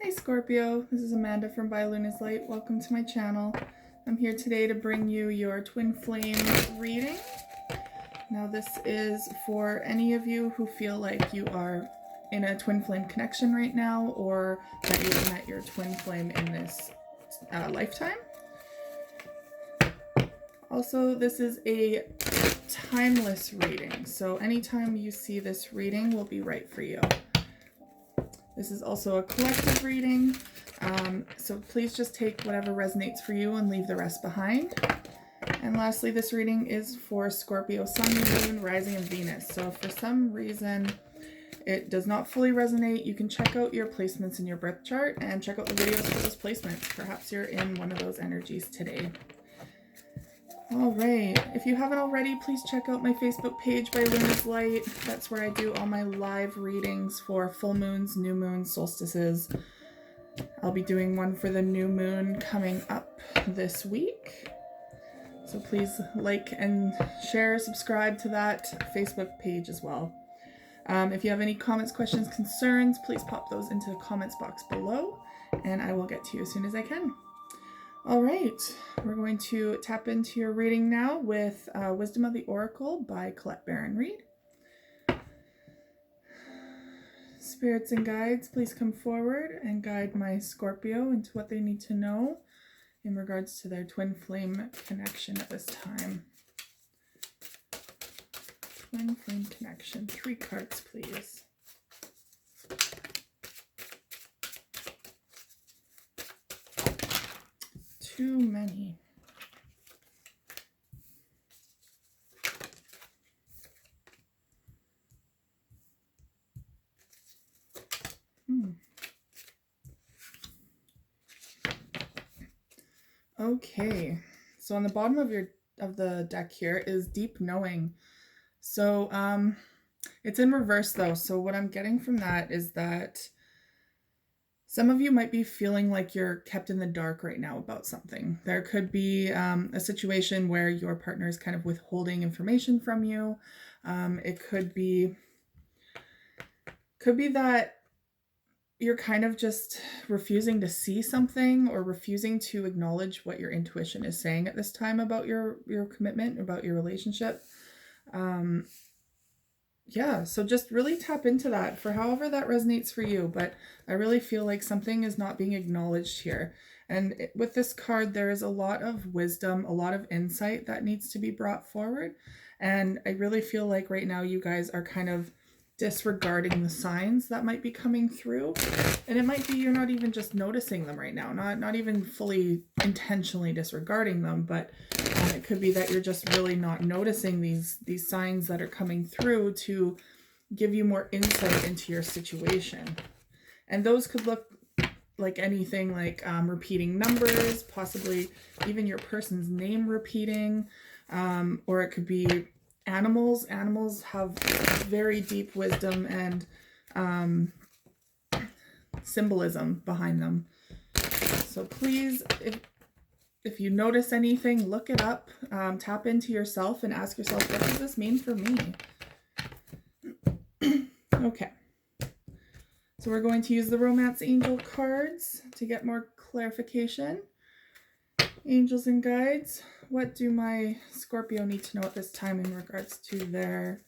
Hey Scorpio, this is Amanda from By Luna's Light. Welcome to my channel. I'm here today to bring you your twin flame reading. Now this is for any of you who feel like you are in a twin flame connection right now, or that you've met your twin flame in this lifetime. Also, this is a timeless reading, so anytime you see this reading will be right for you. This is also a collective reading, so please just take whatever resonates for you and leave the rest behind. And lastly, this reading is for Scorpio Sun, Moon, Rising, and Venus. So if for some reason it does not fully resonate, you can check out your placements in your birth chart and check out the videos for those placements. Perhaps you're in one of those energies today. All right, if you haven't already, please check out my Facebook page By Luna's Light. That's where I do all my live readings for full moons, new moons, solstices. I'll be doing one for the new moon coming up this week. So please like and share, subscribe to that Facebook page as well. If you have any comments, questions, concerns, please pop those into the comments box below and I will get to you as soon as I can. All right, we're going to tap into your reading now with Wisdom of the Oracle by Colette Baron-Reid. Spirits and guides, please come forward and guide my Scorpio into what they need to know in regards to their twin flame connection at this time. Twin flame connection. 3 cards, please. Too many. Okay, so on the bottom of the deck here is deep knowing. So it's in reverse though. So what I'm getting from that is that some of you might be feeling like you're kept in the dark right now about something. There could be a situation where your partner is kind of withholding information from you. It could be that you're kind of just refusing to see something or refusing to acknowledge what your intuition is saying at this time about your commitment, about your relationship. Yeah, so just really tap into that for however that resonates for you. But I really feel like something is not being acknowledged here. And with this card, there is a lot of wisdom, a lot of insight that needs to be brought forward. And I really feel like right now you guys are kind of disregarding the signs that might be coming through. And it might be you're not even just noticing them right now, not even fully intentionally disregarding them, but it could be that you're just really not noticing these signs that are coming through to give you more insight into your situation. And those could look like anything like repeating numbers, possibly even your person's name repeating, or it could be animals. Animals have very deep wisdom and symbolism behind them. So please, if you notice anything, look it up, tap into yourself and ask yourself, what does this mean for me? Okay. So we're going to use the Romance Angel cards to get more clarification. Angels and guides, what do my Scorpio need to know at this time in regards to their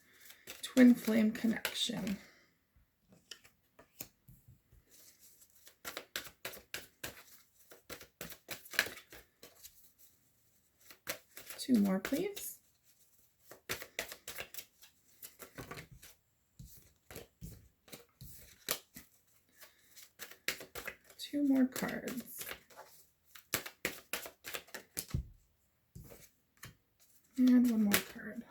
twin flame connection? Two more, please. Two more cards. And one more card.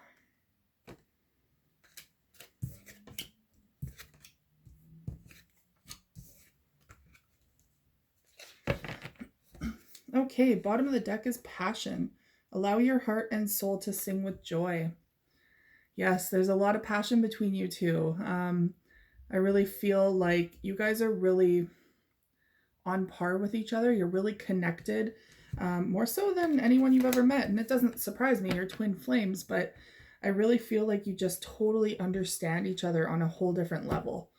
Okay, bottom of the deck is passion. Allow your heart and soul to sing with joy. Yes, there's a lot of passion between you two. I really feel like you guys are really on par with each other. You're really connected, more so than anyone you've ever met. And it doesn't surprise me, you're twin flames, but I really feel like you just totally understand each other on a whole different level.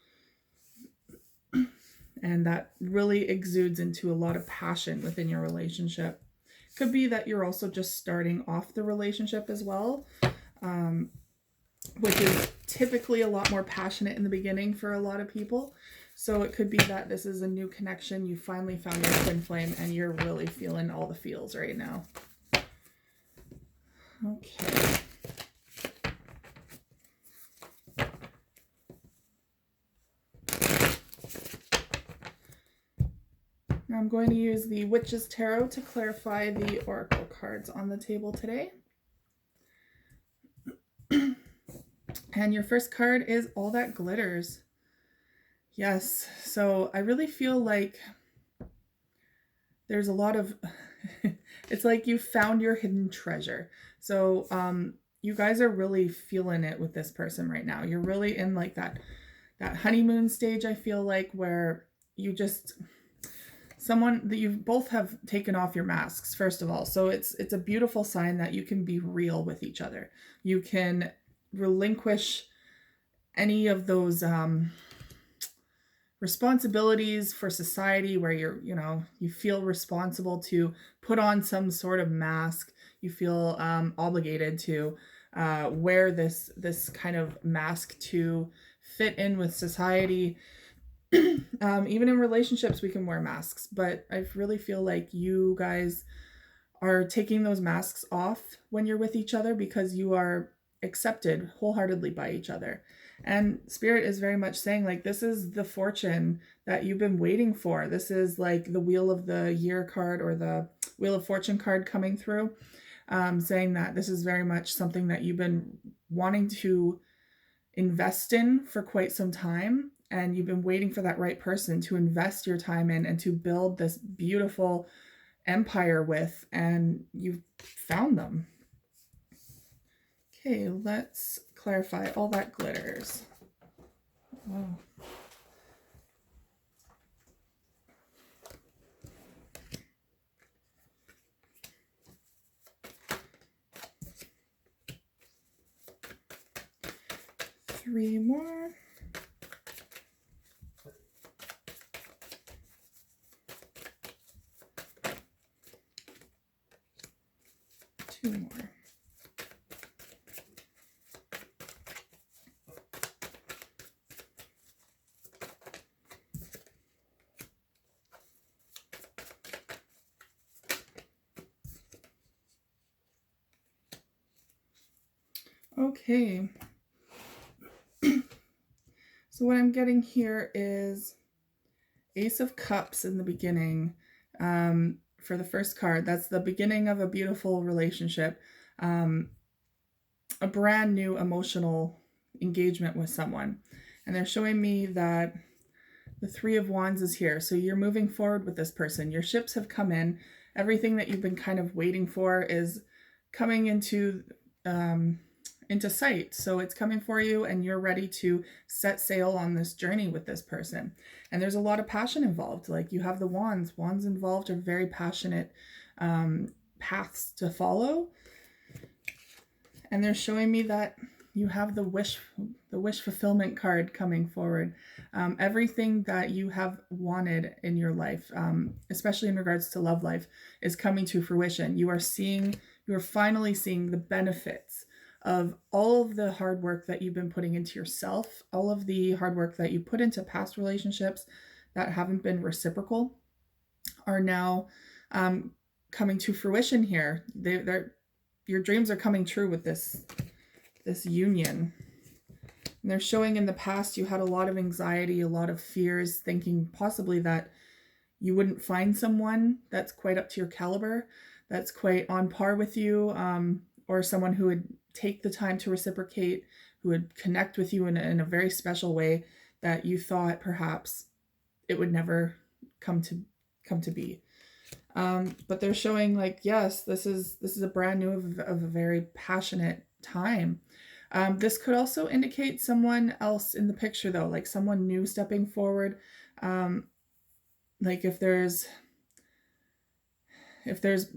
And that really exudes into a lot of passion within your relationship. Could be that you're also just starting off the relationship as well, which is typically a lot more passionate in the beginning for a lot of people. So it could be that this is a new connection. You finally found your twin flame and you're really feeling all the feels right now. Okay. Now I'm going to use the Witch's Tarot to clarify the oracle cards on the table today. And your first card is All That Glitters. Yes, so I really feel like there's a lot of, it's like you found your hidden treasure. So you guys are really feeling it with this person right now. You're really in like that honeymoon stage, I feel like, where you just, someone that you both have taken off your masks, first of all. So it's a beautiful sign that you can be real with each other. You can relinquish any of those responsibilities for society where you feel responsible to put on some sort of mask. You feel obligated to wear this kind of mask to fit in with society. Even in relationships, we can wear masks, but I really feel like you guys are taking those masks off when you're with each other because you are accepted wholeheartedly by each other. And Spirit is very much saying, like, this is the fortune that you've been waiting for. This is like the Wheel of the Year card or the Wheel of Fortune card coming through, saying that this is very much something that you've been wanting to invest in for quite some time. And you've been waiting for that right person to invest your time in and to build this beautiful empire with, and you've found them. Okay, let's clarify All That Glitters. Wow. Three more. Two more. Okay. So what I'm getting here is Ace of Cups in the beginning. For the first card, that's the beginning of a beautiful relationship, a brand new emotional engagement with someone. And they're showing me that the Three of Wands is here. So you're moving forward with this person. Your ships have come in. Everything that you've been kind of waiting for is coming into sight. So it's coming for you and you're ready to set sail on this journey with this person. And there's a lot of passion involved. Like, you have the wands. Wands involved are very passionate paths to follow. And they're showing me that you have the wish fulfillment card coming forward. Everything that you have wanted in your life, especially in regards to love life, is coming to fruition. You are finally seeing the benefits of all of the hard work that you've been putting into yourself, all of the hard work that you put into past relationships that haven't been reciprocal are now coming to fruition here. Your dreams are coming true with this union. And they're showing in the past you had a lot of anxiety, a lot of fears, thinking possibly that you wouldn't find someone that's quite up to your caliber, that's quite on par with you, or someone who would take the time to reciprocate, who would connect with you in a very special way that you thought perhaps it would never come to be. But they're showing, like, yes, this is a brand new of a very passionate time. This could also indicate someone else in the picture, though, like someone new stepping forward. Like if there's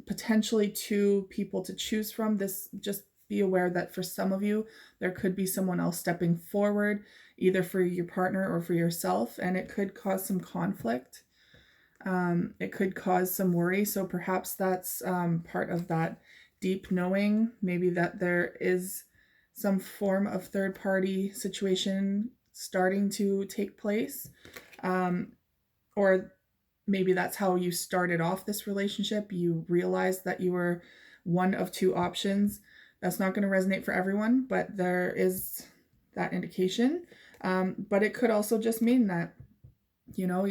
potentially two people to choose from, this, just be aware that for some of you, there could be someone else stepping forward either for your partner or for yourself, and it could cause some conflict. It could cause some worry. So perhaps that's part of that deep knowing, maybe that there is some form of third party situation starting to take place. Or maybe that's how you started off this relationship. You realized that you were one of two options. That's not going to resonate for everyone, but there is that indication. But it could also just mean that, you know,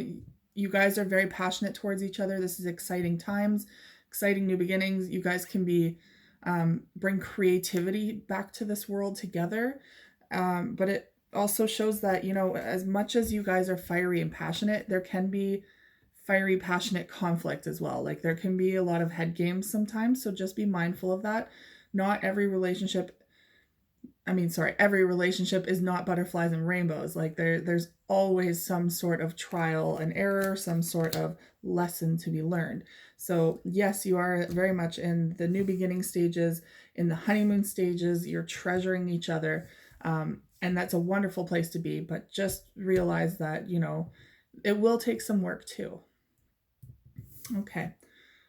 you guys are very passionate towards each other. This is exciting times, exciting new beginnings. You guys can be bring creativity back to this world together. But it also shows that, you know, as much as you guys are fiery and passionate, there can be fiery, passionate conflict as well. Like there can be a lot of head games sometimes. So just be mindful of that. Not every relationship, every relationship is not butterflies and rainbows. Like there's always some sort of trial and error, some sort of lesson to be learned. So yes, you are very much in the new beginning stages, in the honeymoon stages. You're treasuring each other. And that's a wonderful place to be, but just realize that, you know, it will take some work too. Okay.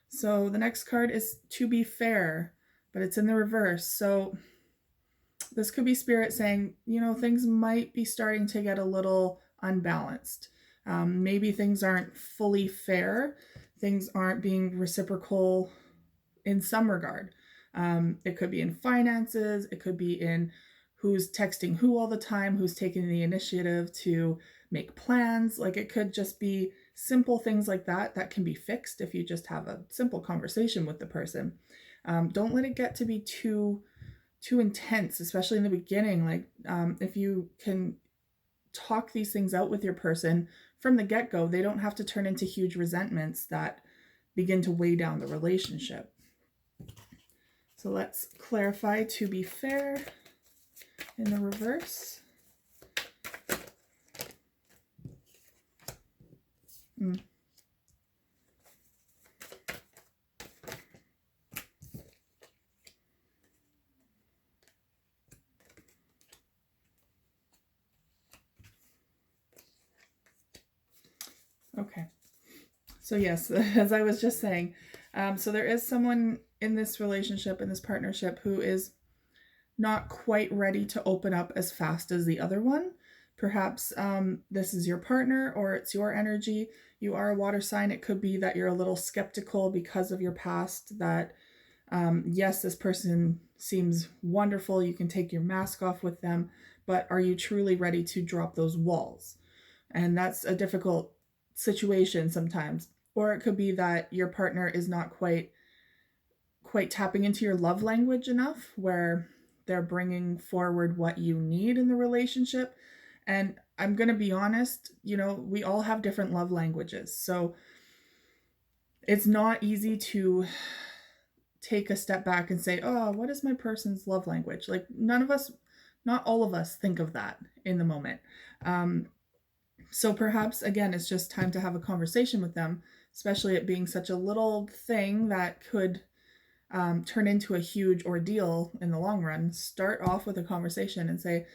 So the next card is To Be Fair, but it's in the reverse. So this could be Spirit saying, you know, things might be starting to get a little unbalanced. Maybe things aren't fully fair. Things aren't being reciprocal in some regard. It could be in finances. It could be in who's texting who all the time, who's taking the initiative to make plans. Like it could just be simple things like that that can be fixed if you just have a simple conversation with the person. Don't let it get to be too intense, especially in the beginning. Like if you can talk these things out with your person from the get-go, they don't have to turn into huge resentments that begin to weigh down the relationship. So let's clarify To Be Fair in the reverse. Okay. So yes, as I was just saying, so there is someone in this relationship, in this partnership, who is not quite ready to open up as fast as the other one. Perhaps this is your partner or it's your energy. You are a water sign. It could be that you're a little skeptical because of your past, that yes, this person seems wonderful. You can take your mask off with them, but are you truly ready to drop those walls? And that's a difficult situation sometimes. Or it could be that your partner is not quite tapping into your love language enough, where they're bringing forward what you need in the relationship. And I'm going to be honest, you know, we all have different love languages. So it's not easy to take a step back and say, oh, what is my person's love language? Like not all of us think of that in the moment. So perhaps, again, it's just time to have a conversation with them, especially it being such a little thing that could turn into a huge ordeal in the long run. Start off with a conversation and say,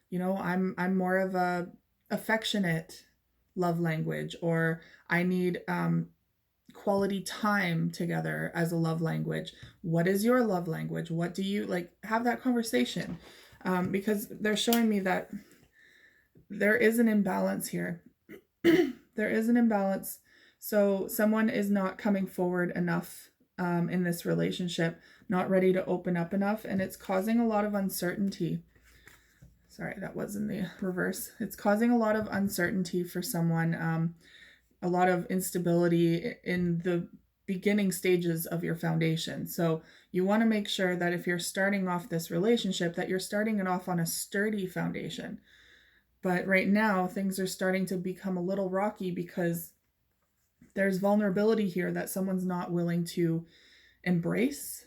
you know, I'm more of a affectionate love language, or I need quality time together as a love language. What is your love language? What do you like? Have that conversation, because they're showing me that there is an imbalance here. There is an imbalance. So someone is not coming forward enough in this relationship, not ready to open up enough, and it's causing a lot of uncertainty. Sorry, that was in the reverse. It's causing a lot of uncertainty for someone, a lot of instability in the beginning stages of your foundation. So you want to make sure that if you're starting off this relationship, that you're starting it off on a sturdy foundation. But right now, things are starting to become a little rocky because there's vulnerability here that someone's not willing to embrace.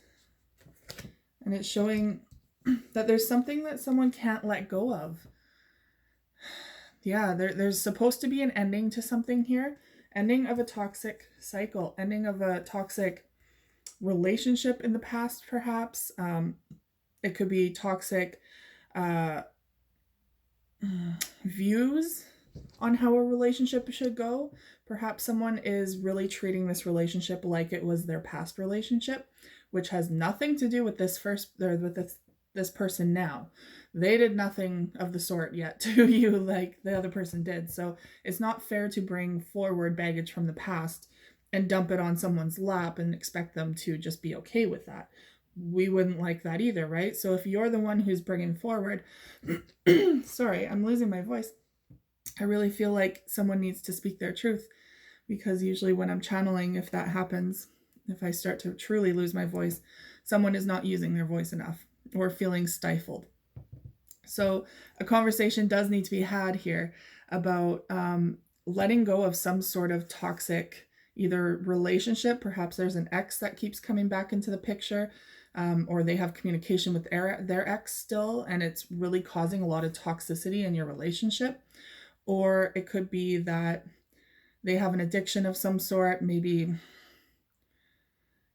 And it's showing that there's something that someone can't let go of. Yeah, there's supposed to be an ending to something here. Ending of a toxic cycle. Ending of a toxic relationship in the past, perhaps. It could be toxic views on how a relationship should go. Perhaps someone is really treating this relationship like it was their past relationship, which has nothing to do with this person now. They did nothing of the sort yet to you like the other person did. So it's not fair to bring forward baggage from the past and dump it on someone's lap and expect them to just be okay with that. We wouldn't like that either, right? So if you're the one who's bringing forward, sorry, I'm losing my voice. I really feel like someone needs to speak their truth, because usually when I'm channeling, if that happens, if I start to truly lose my voice, someone is not using their voice enough or feeling stifled. So a conversation does need to be had here about letting go of some sort of toxic either relationship. Perhaps there's an ex that keeps coming back into the picture, or they have communication with their ex still, and it's really causing a lot of toxicity in your relationship. Or it could be that they have an addiction of some sort. Maybe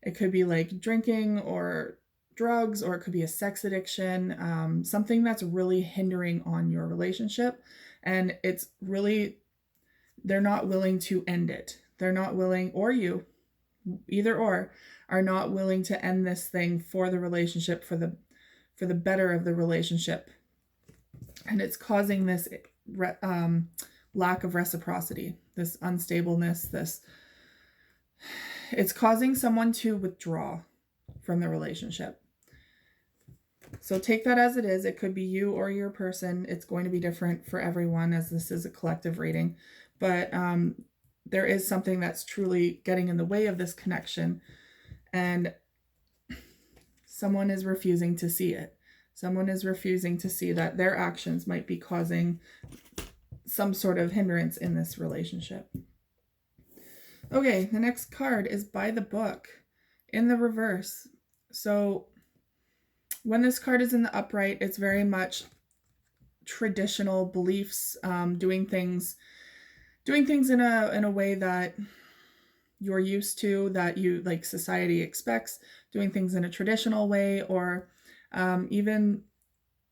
it could be like drinking or drugs, or it could be a sex addiction, something that's really hindering on your relationship. And it's really, they're not willing to end it. They're not willing, or you, either or, are not willing to end this thing for the relationship, for the better of the relationship. And it's causing this lack of reciprocity, this unstableness, it's causing someone to withdraw from the relationship. So take that as it is. It could be you or your person. It's going to be different for everyone, as this is a collective reading. But there is something that's truly getting in the way of this connection, and someone is refusing to see it. Someone is refusing to see that their actions might be causing some sort of hindrance in this relationship. Okay, the next card is by the book in the reverse. So when this card is in the upright, it's very much traditional beliefs, doing things in a way that you're used to, that you like society expects, doing things in a traditional way, or even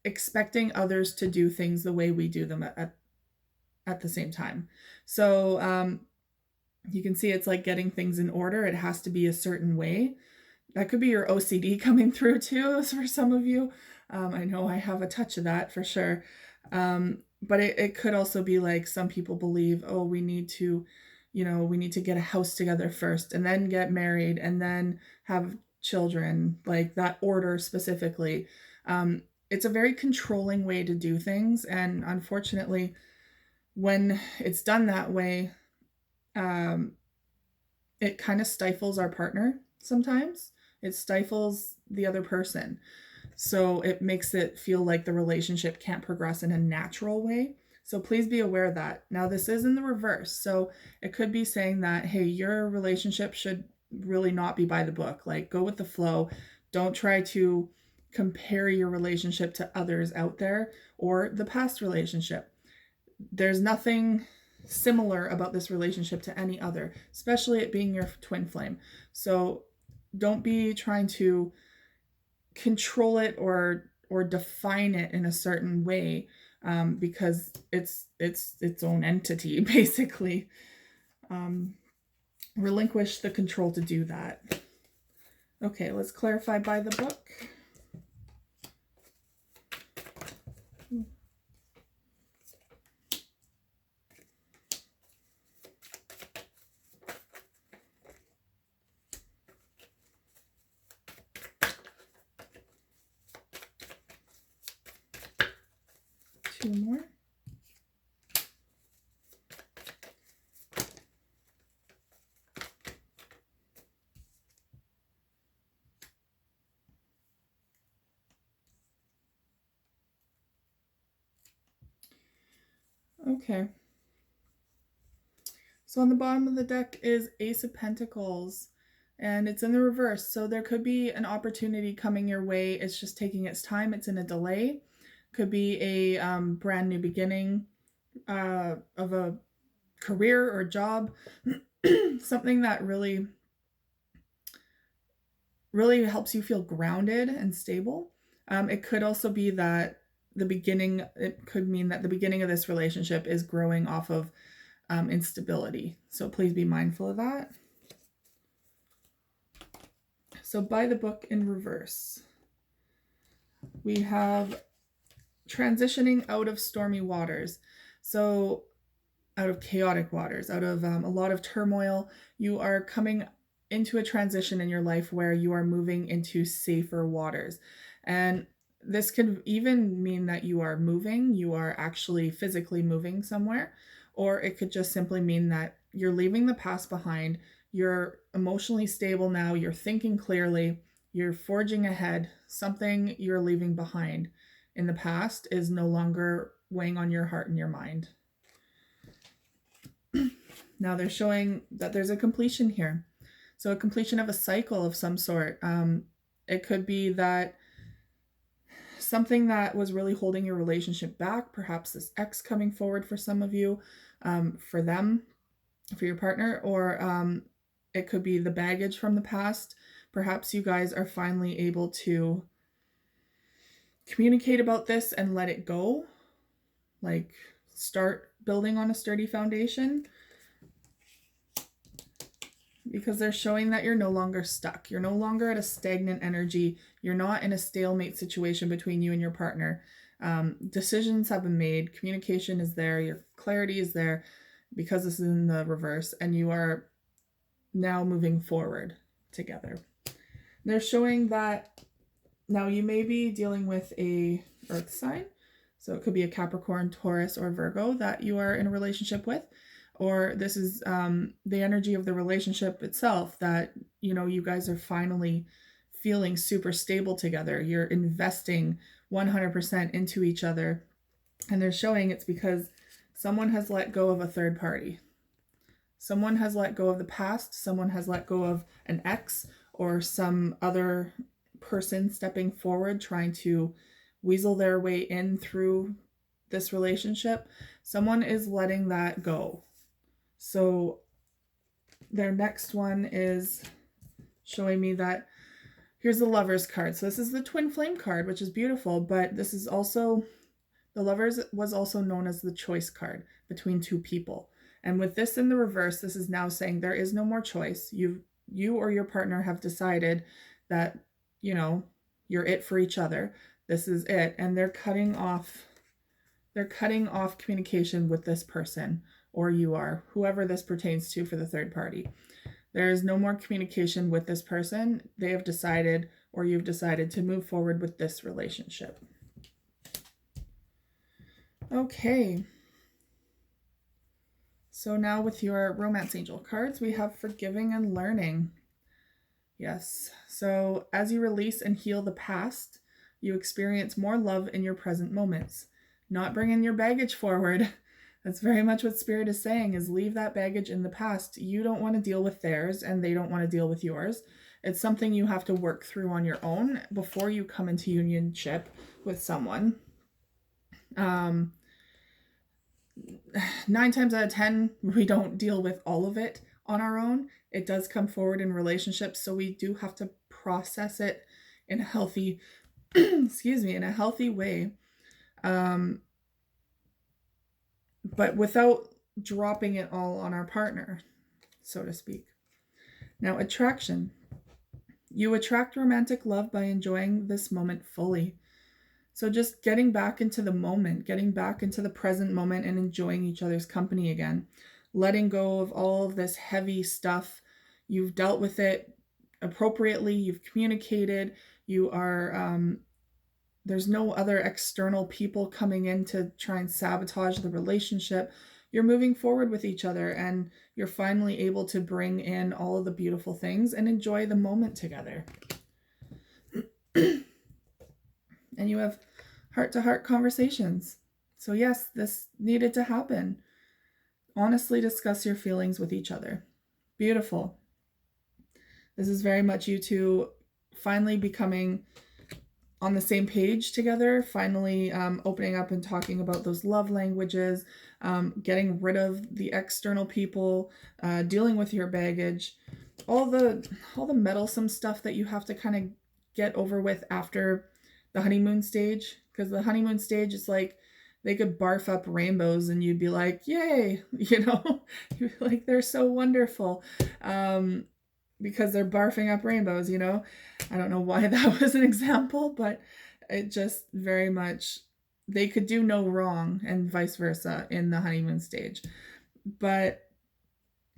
expecting others to do things the way we do them at the same time. So you can see it's like getting things in order. It has to be a certain way. That could be your OCD coming through too, for some of you. I know I have a touch of that for sure. But it could also be like some people believe, oh, we need to get a house together first, and then get married, and then have children, like that order specifically. It's a very controlling way to do things. And unfortunately, when it's done that way, it kind of stifles our partner sometimes. It stifles the other person. So it makes it feel like the relationship can't progress in a natural way. So please be aware of that. Now, this is in the reverse. So it could be saying that, hey, your relationship should really not be by the book. Like, go with the flow. Don't try to compare your relationship to others out there or the past relationship. There's nothing similar about this relationship to any other, especially it being your twin flame. So don't be trying to control it or define it in a certain way, because it's its own entity, basically. Relinquish the control to do that. Okay, let's clarify by the book. Two more. Okay. So on the bottom of the deck is Ace of Pentacles, and it's in the reverse. So there could be an opportunity coming your way. It's just taking its time. It's in a delay. Could be a brand new beginning of a career or job, something that really helps you feel grounded and stable. It could also be that the beginning, it could mean that the beginning of this relationship is growing off of instability. So please be mindful of that. So by the book in reverse, we have transitioning out of stormy waters. So out of chaotic waters, out of a lot of turmoil, you are coming into a transition in your life where you are moving into safer waters. And this could even mean that you are moving, you are actually physically moving somewhere, or it could just simply mean that you're leaving the past behind, you're emotionally stable now, you're thinking clearly, you're forging ahead. Something you're leaving behind in the past is no longer weighing on your heart and your mind. Now they're showing that there's a completion here. So a completion of a cycle of some sort. It could be that something that was really holding your relationship back, perhaps this ex coming forward for some of you, for them, for your partner, or it could be the baggage from the past. Perhaps you guys are finally able to communicate about this and let it go, like start building on a sturdy foundation, because they're showing that you're no longer stuck. You're no longer at a stagnant energy. You're not in a stalemate situation between you and your partner. Decisions have been made. Communication is there. Your clarity is there, because this is in the reverse, and you are now moving forward together. They're showing that now you may be dealing with a earth sign. So it could be a Capricorn, Taurus, or Virgo that you are in a relationship with. Or this is the energy of the relationship itself, that, you know, you guys are finally feeling super stable together. You're investing 100% into each other. And they're showing it's because someone has let go of a third party. Someone has let go of the past. Someone has let go of an ex or some other person stepping forward, trying to weasel their way in through this relationship. Someone is letting that go. So their next one is showing me that here's the Lovers card. So this is the Twin Flame card, which is beautiful, but this is also, the Lovers was also known as the choice card between two people. And with this in the reverse, this is now saying there is no more choice. You or your partner have decided that, you know, you're it for each other. This is it. And they're cutting off communication with this person, or you are, whoever this pertains to for the third party. There is no more communication with this person. They have decided, or you've decided, to move forward with this relationship. Okay. So now with your Romance Angel cards, we have Forgiving and Learning. Yes. So as you release and heal the past, you experience more love in your present moments. Not bringing your baggage forward. That's very much what Spirit is saying, is leave that baggage in the past. You don't want to deal with theirs, and they don't want to deal with yours. It's something you have to work through on your own before you come into unionship with someone. 9 times out of 10, we don't deal with all of it on our own. It does come forward in relationships, so we do have to process it in a healthy, in a healthy way. But without dropping it all on our partner, so to speak. Now, attraction. You attract romantic love by enjoying this moment fully. So just getting back into the moment, getting back into the present moment and enjoying each other's company again. Letting go of all of this heavy stuff. You've dealt with it appropriately. You've communicated. You are... there's no other external people coming in to try and sabotage the relationship. You're moving forward with each other, and you're finally able to bring in all of the beautiful things and enjoy the moment together. And you have heart-to-heart conversations. So yes, this needed to happen. Honestly discuss your feelings with each other. Beautiful. This is very much you two finally becoming on the same page together, finally opening up and talking about those love languages, getting rid of the external people, dealing with your baggage, all the meddlesome stuff that you have to kind of get over with after the honeymoon stage, because the honeymoon stage is like they could barf up rainbows and you'd be like, yay, you know, you'd be like, they're so wonderful, because they're barfing up rainbows, you know. I don't know why that was an example, but it just very much, they could do no wrong and vice versa in the honeymoon stage. But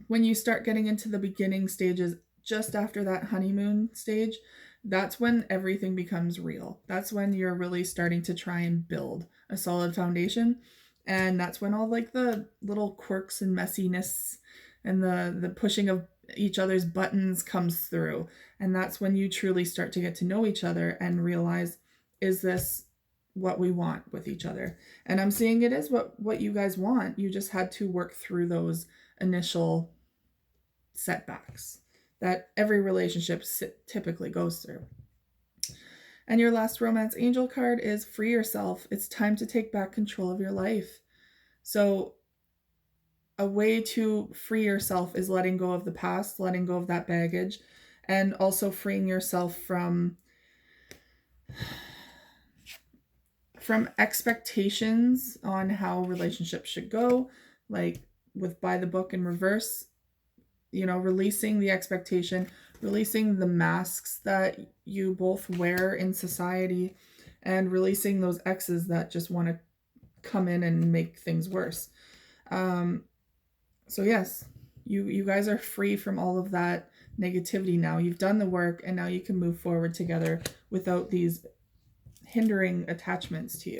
when you start getting into the beginning stages, just after that honeymoon stage, that's when everything becomes real. That's when you're really starting to try and build a solid foundation. And that's when all like the little quirks and messiness and the pushing of each other's buttons comes through. And that's when you truly start to get to know each other and realize, is this what we want with each other? And I'm seeing it is what you guys want. You just had to work through those initial setbacks that every relationship typically goes through. And your last romance angel card is free yourself. It's time to take back control of your life. So a way to free yourself is letting go of the past, letting go of that baggage, and also freeing yourself from expectations on how relationships should go, like with by the book in reverse, you know, releasing the expectation, releasing the masks that you both wear in society, and releasing those exes that just want to come in and make things worse. So yes, you guys are free from all of that negativity now. You've done the work, and now you can move forward together without these hindering attachments to you.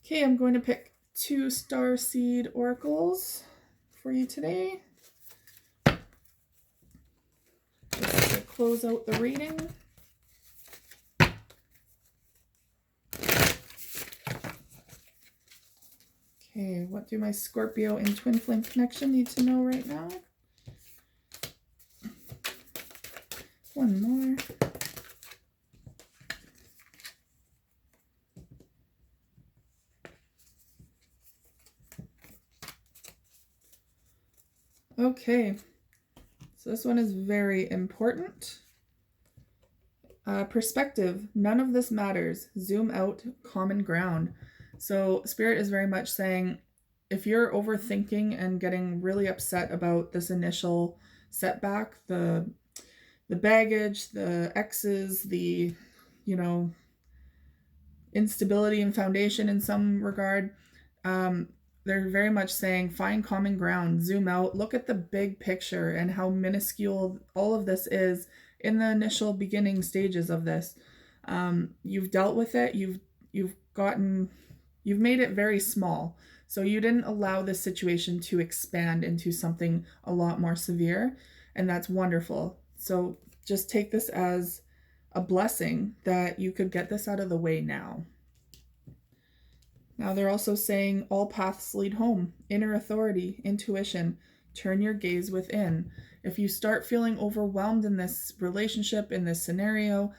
Okay, I'm going to pick 2 star seed oracles for you today. Just to close out the reading. Okay, what do my Scorpio and Twin Flame connection need to know right now? One more. Okay, so this one is very important. Perspective. None of this matters. Zoom out. Common ground. So Spirit is very much saying, if you're overthinking and getting really upset about this initial setback, the baggage, the exes, the, you know, instability and foundation in some regard, they're very much saying, find common ground, zoom out, look at the big picture and how minuscule all of this is in the initial beginning stages of this. You've dealt with it, you've made it very small. So you didn't allow this situation to expand into something a lot more severe, and that's wonderful. So just take this as a blessing that you could get this out of the way now. Now they're also saying all paths lead home, inner authority, intuition, turn your gaze within. If you start feeling overwhelmed in this relationship, in this scenario,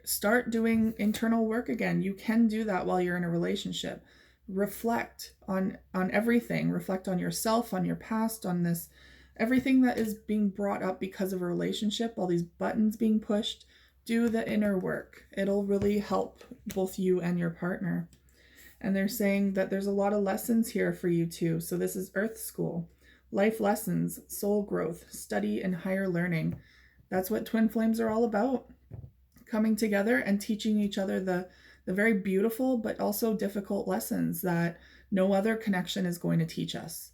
start doing internal work again. You can do that while you're in a relationship. Reflect on everything. Reflect on yourself, on your past, on this, everything that is being brought up because of a relationship, all these buttons being pushed. Do the inner work. It'll really help both you and your partner. And they're saying that there's a lot of lessons here for you too. So this is Earth School. Life lessons, soul growth, study, and higher learning. That's what Twin Flames are all about. Coming together and teaching each other the very beautiful but also difficult lessons that no other connection is going to teach us.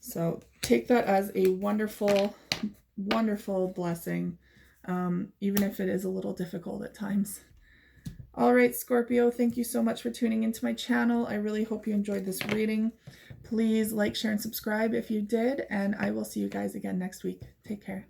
So take that as a wonderful, wonderful blessing, even if it is a little difficult at times. All right, Scorpio, thank you so much for tuning into my channel. I really hope you enjoyed this reading. Please like, share, and subscribe if you did, and I will see you guys again next week. Take care.